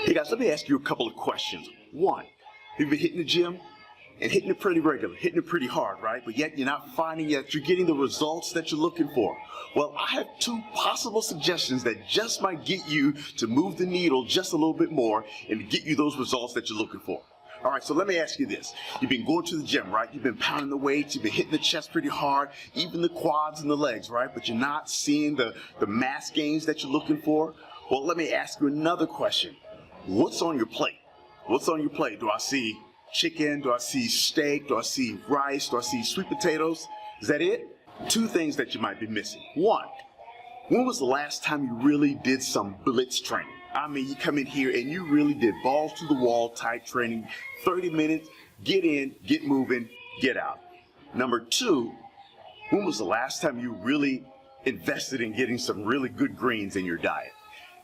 Hey guys, let me ask you a couple of questions. One, you've been hitting the gym and hitting it pretty regular, hitting it pretty hard, right? But yet you're not finding that you're getting the results that you're looking for. Well, I have two possible suggestions that just might get you to move the needle just a little bit more and to get you those results that you're looking for. All right, so let me ask you this. You've been going to the gym, right? You've been pounding the weights, you've been hitting the chest pretty hard, even the quads and the legs, right? But you're not seeing the mass gains that you're looking for. Well, let me ask you another question. What's on your plate? What's on your plate? Do I see chicken? Do I see steak? Do I see rice? Do I see sweet potatoes? Is that it? Two things that you might be missing. One, when was the last time you really did some blitz training? I mean, you come in here and you really did balls to the wall type training, 30 minutes, get in, get moving, get out. Number two, when was the last time you really invested in getting some really good greens in your diet?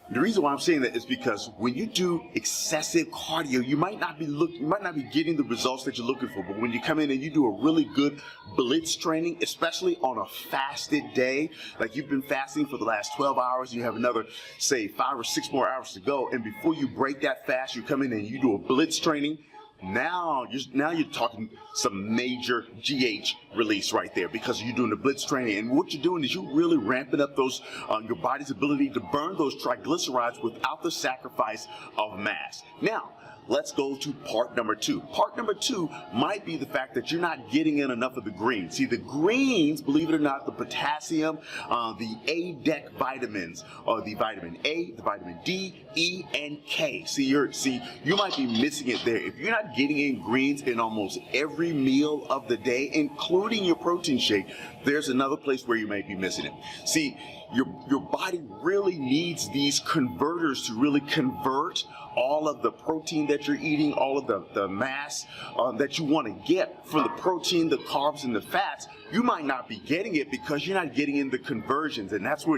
The reason why I'm saying that is because when you do excessive cardio, you might not be getting the results that you're looking for. But when you come in and you do a really good blitz training, especially on a fasted day, like you've been fasting for the last 12 hours, you have another, say, 5 or 6 more hours to go, and before you break that fast, you come in and you do a blitz training. Now you're talking some major GH release right there because you're doing the blitz training, and what you're doing is you're really ramping up those your body's ability to burn those triglycerides without the sacrifice of mass. Now, let's go to part number two. Part number two might be the fact that you're not getting in enough of the greens. See, the greens, believe it or not, the potassium, the A-deck vitamins, or the vitamin A, the vitamin D, E, and K. See, you might be missing it there. If you're not getting in greens in almost every meal of the day, including your protein shake, there's another place where you might be missing it. See, your body really needs these converters to really convert all of the protein that you're eating, all of the mass that you want to get from the protein, the carbs, and the fats. You might not be getting it because you're not getting in the conversions, and that's why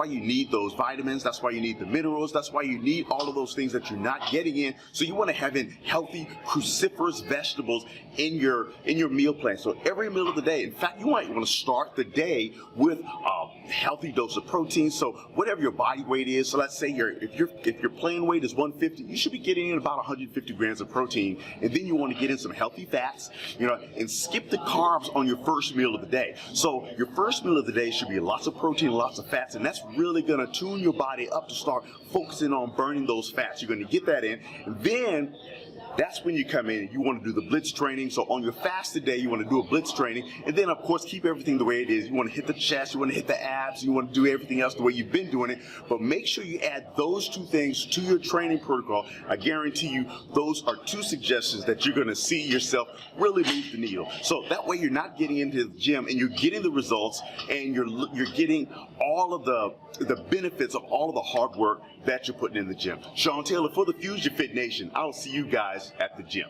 you need those vitamins, that's why you need the minerals, that's why you need all of those things that you're not getting in. So you want to have in healthy cruciferous vegetables in your meal plan. So every meal of the day, in fact, you might want to start the day with a healthy dose of protein. So whatever your body weight is, so let's say if your plain weight is 150, you should be getting in about 150 grams of protein, and then you want to get in some healthy fats, and skip the carbs on your first meal of the day. So your first meal of the day should be lots of protein, lots of fats, and that's really going to tune your body up to start focusing on burning those fats. You're going to get that in, and then that's when you come in and you want to do the blitz training. So on your fasted day, you want to do a blitz training, and then of course keep everything the way it is. You want to hit the chest, you want to hit the abs, you want to do everything else the way you've been doing it, but make sure you add those two things to your training protocol. I guarantee you those are two suggestions that you're going to see yourself really move the needle. So that way you're not getting into the gym and you're getting the results, and you're getting all of the benefits of all of the hard work that you're putting in the gym. Sean Taylor for the Fusion Fit Nation. I'll see you guys at the gym.